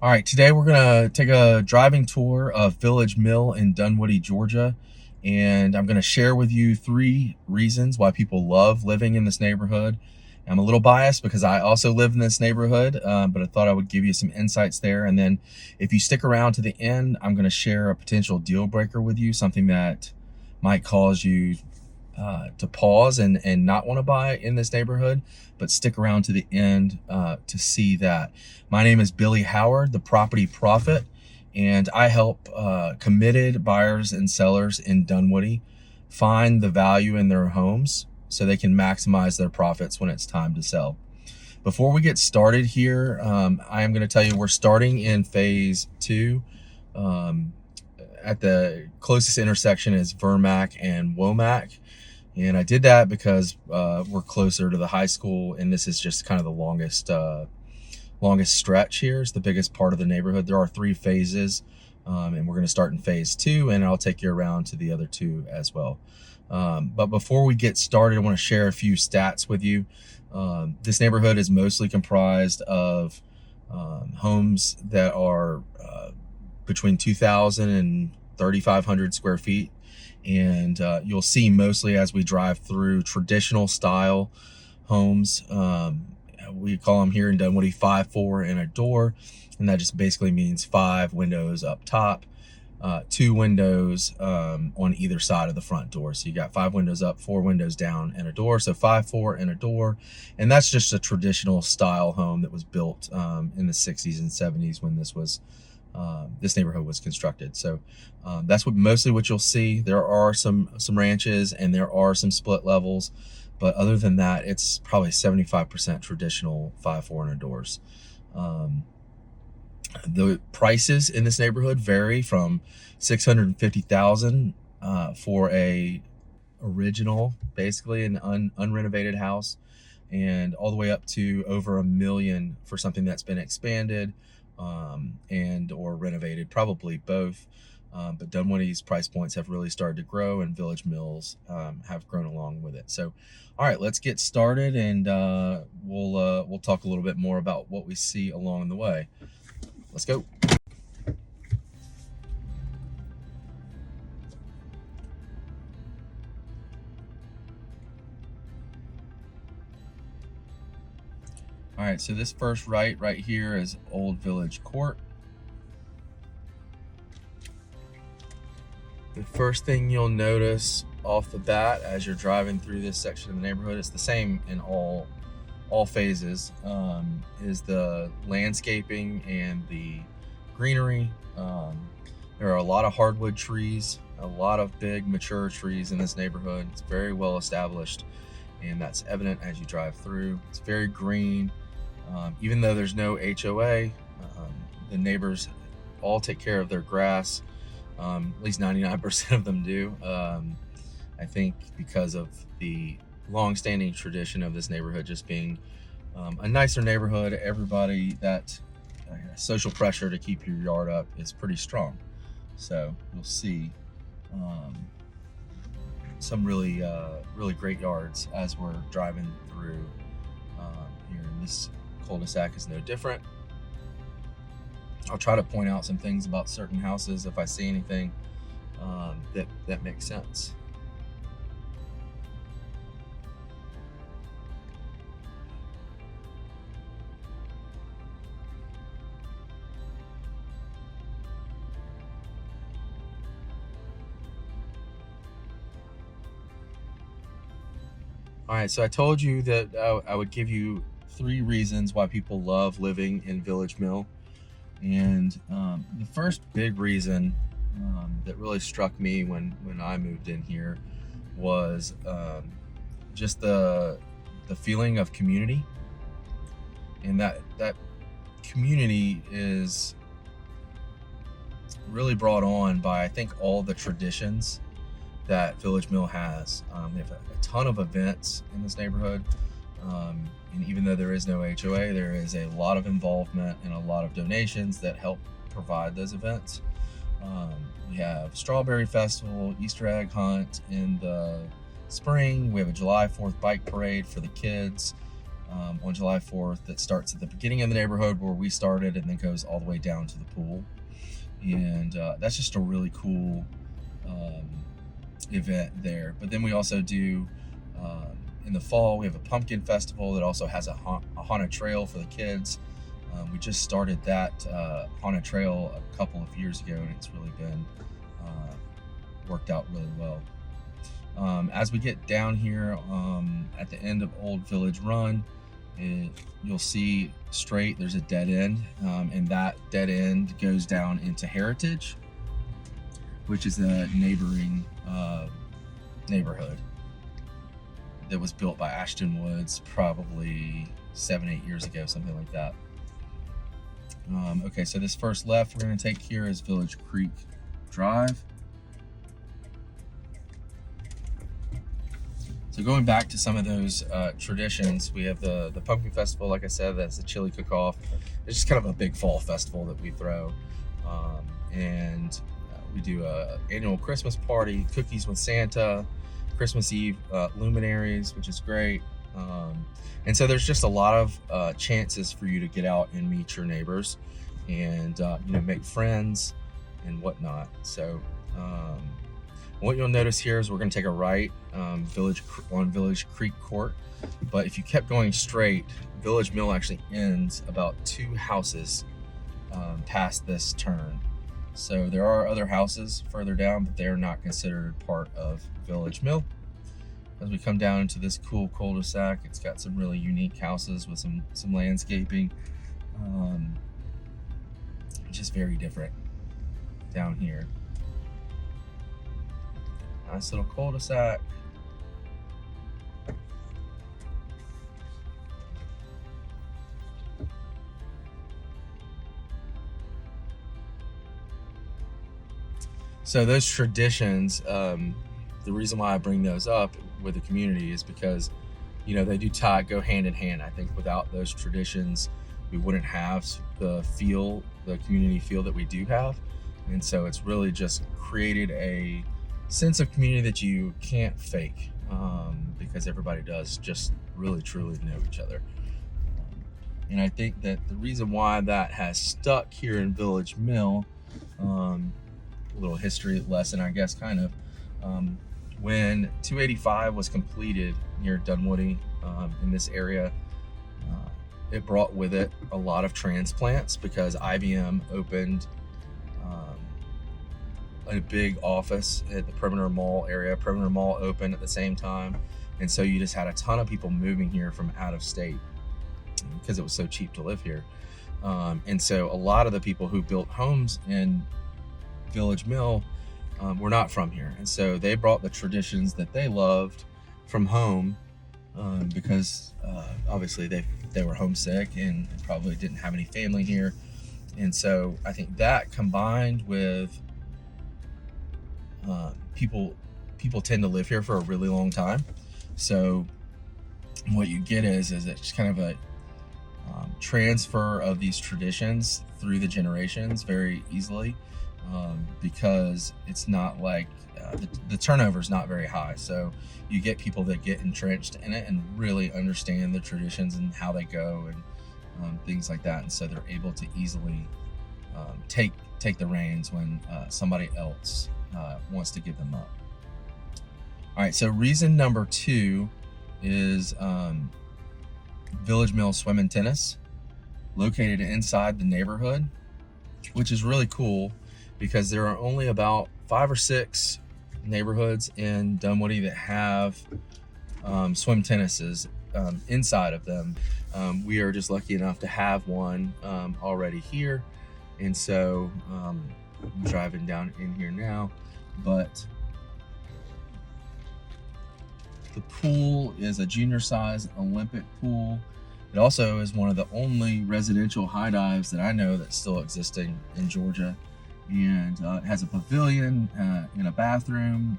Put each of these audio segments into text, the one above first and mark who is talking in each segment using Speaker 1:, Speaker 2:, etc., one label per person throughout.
Speaker 1: All right, today we're gonna take a driving tour of Village Mill in Dunwoody, Georgia, and I'm gonna share with you 3 reasons why people love living in this neighborhood. I'm a little biased because I also live in this neighborhood, but I thought I would give you some insights there. And then if you stick around to the end, I'm gonna share a potential deal breaker with you, something that might cause you to pause and not want to buy in this neighborhood, but stick around to the end to see that. My name is Billy Howard, the Property Prophet, and I help committed buyers and sellers in Dunwoody find the value in their homes so they can maximize their profits when it's time to sell. Before we get started here, I am going to tell you we're starting in phase 2. At the closest intersection is Vermac and Womack. And I did that because we're closer to the high school, and this is just kind of the longest stretch here. It's the biggest part of the neighborhood. There are 3 phases, and we're going to start in phase 2, and I'll take you around to the other 2 as well. But before we get started, I want to share a few stats with you. This neighborhood is mostly comprised of homes that are between 2,000 and 3,500 square feet. And you'll see mostly as we drive through traditional style homes. We call them here in Dunwoody 5-4 and a door, and that just basically means 5 windows up top, 2 windows on either side of the front door. So you got 5 windows up, 4 windows down, and a door. So 5-4 and a door, and that's just a traditional style home that was built in the 60s and 70s when this neighborhood was constructed. So that's mostly what you'll see. There are some ranches and there are some split levels, but other than that, it's probably 75% traditional 5-4 and doors. The prices in this neighborhood vary from $650,000 for a original, basically an unrenovated house, and all the way up to over $1 million for something that's been expanded and or renovated, probably both. But Dunwoody's price points have really started to grow, and Village Mills have grown along with it. So, all right, let's get started, and we'll talk a little bit more about what we see along the way. Let's go. All right, so this first right here is Old Village Court. The first thing you'll notice off the bat as you're driving through this section of the neighborhood, it's the same in all phases, is the landscaping and the greenery. There are a lot of hardwood trees, a lot of big mature trees in this neighborhood. It's very well established, and that's evident as you drive through. It's very green. Even though there's no HOA, the neighbors all take care of their grass. At least 99% of them do. I think because of the long-standing tradition of this neighborhood just being a nicer neighborhood, everybody, that social pressure to keep your yard up is pretty strong. So you'll see some really great yards as we're driving through here. And this cul-de-sac is no different. I'll try to point out some things about certain houses if I see anything that makes sense. All right, so I told you that I would give you 3 reasons why people love living in Village Mill. And the first big reason that really struck me when I moved in here was just the feeling of community, and that community is really brought on by, I think, all the traditions that Village Mill has. We have a ton of events in this neighborhood. And even though there is no HOA, there is a lot of involvement and a lot of donations that help provide those events. We have Strawberry Festival, Easter egg hunt in the spring. We have a July 4th bike parade for the kids. on July 4th that starts at the beginning of the neighborhood where we started and then goes all the way down to the pool. And that's just a really cool event there. But then we also do, in the fall, we have a pumpkin festival that also has a haunted trail for the kids. We just started that haunted trail a couple of years ago, and it's really been worked out really well. As we get down here at the end of Old Village Run, you'll see straight there's a dead end, and that dead end goes down into Heritage, which is a neighboring neighborhood that was built by Ashton Woods probably 7-8 years ago, something like that. Okay, so this first left we're going to take here is Village Creek Drive. So going back to some of those traditions, we have the Pumpkin Festival, like I said, that's the chili cook-off. It's just kind of a big fall festival that we throw. And we do a annual Christmas party, cookies with Santa, Christmas Eve luminaries, which is great. And so there's just a lot of chances for you to get out and meet your neighbors and make friends and whatnot. So what you'll notice here is we're going to take a right on Village Creek Court, but if you kept going straight, Village Mill actually ends about 2 houses past this turn. So there are other houses further down, but they're not considered part of Village Mill. As we come down into this cool cul-de-sac, it's got some really unique houses with some landscaping. Just very different down here. Nice little cul-de-sac. So those traditions, the reason why I bring those up with the community is because, they do go hand in hand. I think without those traditions, we wouldn't have the community feel that we do have. And so it's really just created a sense of community that you can't fake, because everybody does just really truly know each other. And I think that the reason why that has stuck here in Village Mill, a little history lesson, I guess, kind of, when 285 was completed near Dunwoody, in this area, it brought with it a lot of transplants because IBM opened a big office at the Perimeter Mall area. Perimeter Mall opened at the same time, and so you just had a ton of people moving here from out of state because it was so cheap to live here. And so a lot of the people who built homes in Village Mill were not from here, and so they brought the traditions that they loved from home, because obviously they were homesick and probably didn't have any family here. And so I think that combined with people tend to live here for a really long time, so what you get is it's kind of a transfer of these traditions through the generations very easily, because it's not like the turnover is not very high. So you get people that get entrenched in it and really understand the traditions and how they go and things like that, and so they're able to easily take the reins when somebody else wants to give them up. All right, so reason number 2 is Village Mill Swim and Tennis, located inside the neighborhood, which is really cool because there are only about 5 or 6 neighborhoods in Dunwoody that have swim tennises inside of them. We are just lucky enough to have one already here, and so I'm driving down in here now. But the pool is a junior size Olympic pool. It also is one of the only residential high dives that I know that's still existing in Georgia. And it has a pavilion and a bathroom,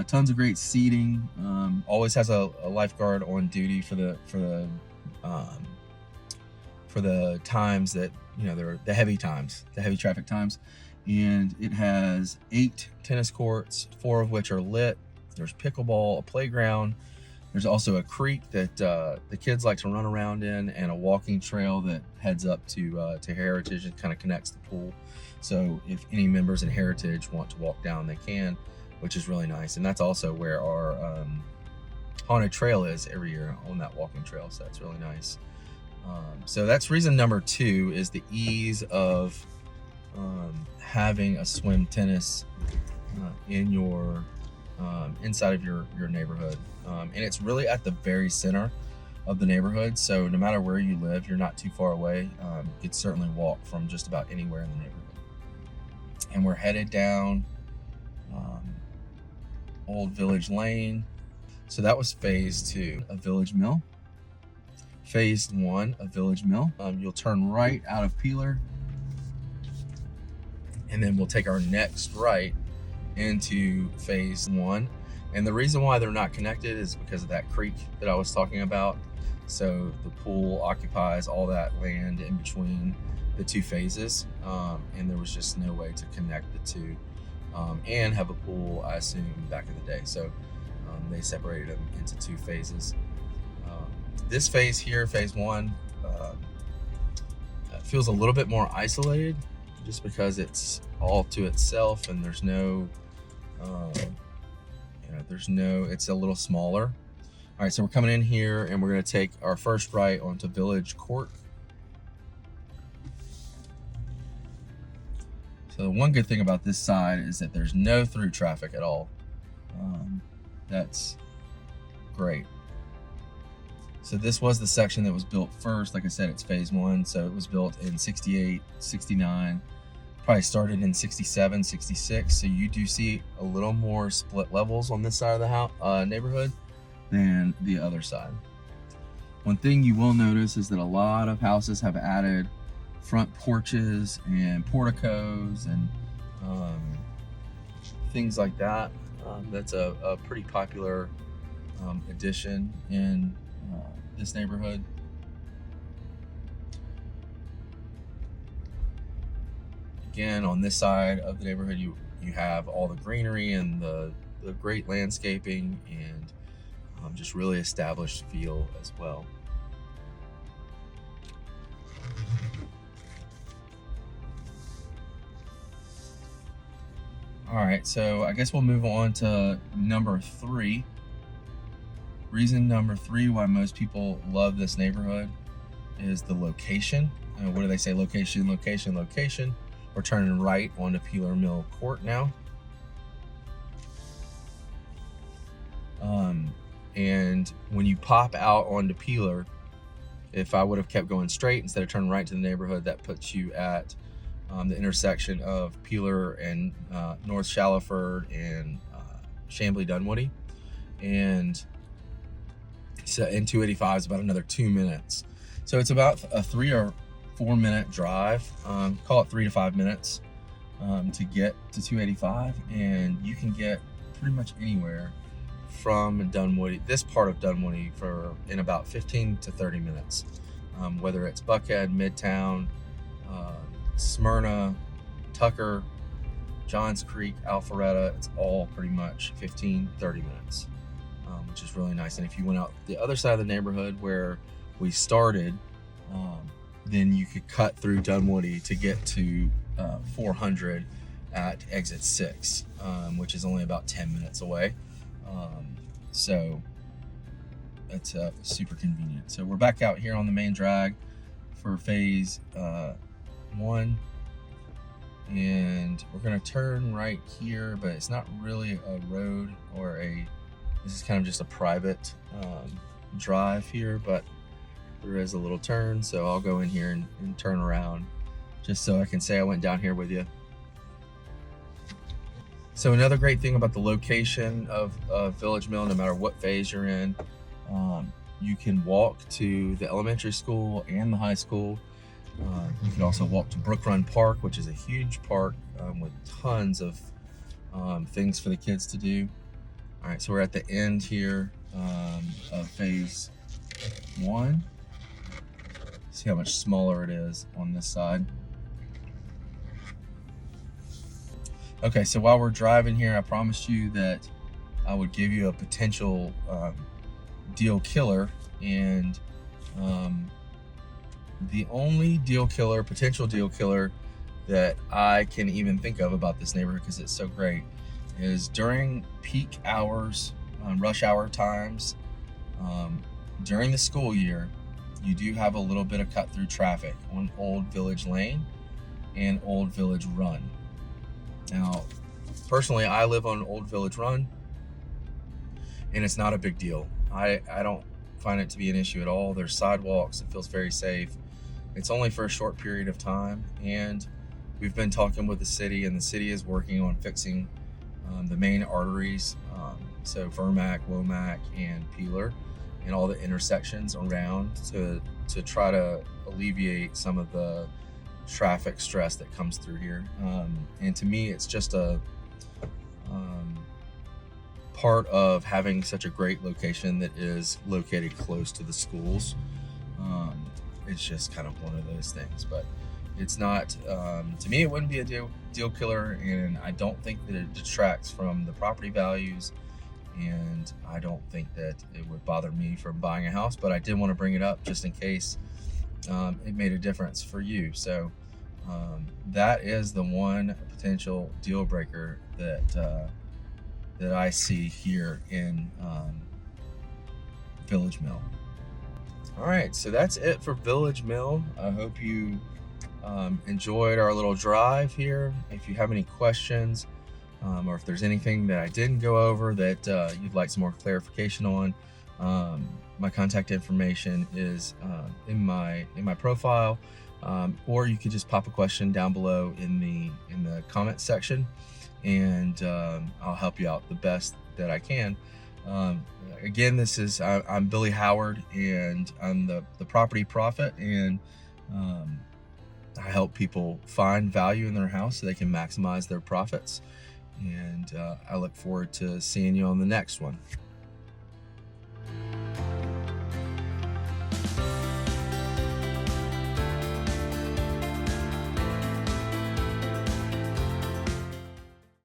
Speaker 1: tons of great seating. Always has a lifeguard on duty for the times that, they're the heavy times, the heavy traffic times. And it has 8 tennis courts, 4 of which are lit. There's pickleball, a playground, There's also a creek that the kids like to run around in, and a walking trail that heads up to Heritage and kind of connects the pool. So if any members in Heritage want to walk down, they can, which is really nice. And that's also where our haunted trail is every year, on that walking trail. So that's really nice. So that's reason number 2, is the ease of having a swim tennis in your inside of your neighborhood. And it's really at the very center of the neighborhood, so no matter where you live, you're not too far away. You could certainly walk from just about anywhere in the neighborhood. And we're headed down Old Village Lane. So that was phase 2 of Village Mill. Phase 1 of Village Mill. You'll turn right out of Peeler, and then we'll take our next right into phase 1. And the reason why they're not connected is because of that creek that I was talking about. So the pool occupies all that land in between the 2 phases, and there was just no way to connect the 2 and have a pool, I assume, back in the day. So they separated them into 2 phases. This phase here, phase 1, feels a little bit more isolated, just because it's all to itself, and there's no, it's a little smaller. All right, so we're coming in here, and we're going to take our first right onto Village Court. So one good thing about this side is that there's no through traffic at all. That's great. So this was the section that was built first. Like I said, it's phase 1. So it was built in 68, 69, probably started in 67, 66. So you do see a little more split levels on this side of the house, neighborhood than the other side. One thing you will notice is that a lot of houses have added front porches and porticos and things like that. That's a pretty popular addition in this neighborhood. Again, on this side of the neighborhood, you have all the greenery and the great landscaping, and just really established feel as well. All right, so I guess we'll move on to number 3. Reason number 3 why most people love this neighborhood is the location. What do they say? Location, location, location. We're turning right onto Peeler Mill Court now. And when you pop out onto Peeler, if I would have kept going straight instead of turning right to the neighborhood, that puts you at the intersection of Peeler and North Shallowford and Chamblee-Dunwoody. And 285 is about another 2 minutes. So it's about a 3 or 4 minute drive, call it 3 to 5 minutes to get to 285, and you can get pretty much anywhere from Dunwoody, this part of Dunwoody, in about 15 to 30 minutes. Whether it's Buckhead, Midtown, Smyrna, Tucker, Johns Creek, Alpharetta, it's all pretty much 15, 30 minutes, which is really nice. And if you went out the other side of the neighborhood where we started, then you could cut through Dunwoody to get to 400 at exit 6, which is only about 10 minutes away. So that's super convenient. So we're back out here on the main drag for phase 1, and we're going to turn right here, but it's not really a road or this is kind of just a private drive here, but there is a little turn, so I'll go in here and turn around just so I can say I went down here with you. So another great thing about the location of Village Mill, no matter what phase you're in, you can walk to the elementary school and the high school. You can also walk to Brook Run Park, which is a huge park with tons of things for the kids to do. All right, so we're at the end here of phase 1. See how much smaller it is on this side. Okay, so while we're driving here, I promised you that I would give you a potential deal killer, and the only potential deal killer that I can even think of about this neighborhood, because it's so great, is during peak hours, rush hour times, during the school year, you do have a little bit of cut through traffic on Old Village Lane and Old Village Run. Now, personally, I live on Old Village Run, and it's not a big deal. I don't find it to be an issue at all. There's sidewalks, it feels very safe. It's only for a short period of time, and we've been talking with the city, and the city is working on fixing the main arteries, so Vermac, Womack, and Peeler, and all the intersections around to try to alleviate some of the traffic stress that comes through here. And to me, it's just a part of having such a great location that is located close to the schools. It's just kind of one of those things, but it's not, to me, it wouldn't be a deal killer, and I don't think that it detracts from the property values, and I don't think that it would bother me from buying a house, but I did want to bring it up just in case it made a difference for you. So that is the one potential deal breaker that I see here in Village Mill. All right, so that's it for Village Mill. I hope you enjoyed our little drive here. If you have any questions, or if there's anything that I didn't go over that you'd like some more clarification on, my contact information is in my profile, or you could just pop a question down below in the comment section, and I'll help you out the best that I can. Again, I'm Billy Howard, and I'm the property prophet, and I help people find value in their house so they can maximize their profits. And I look forward to seeing you on the next one.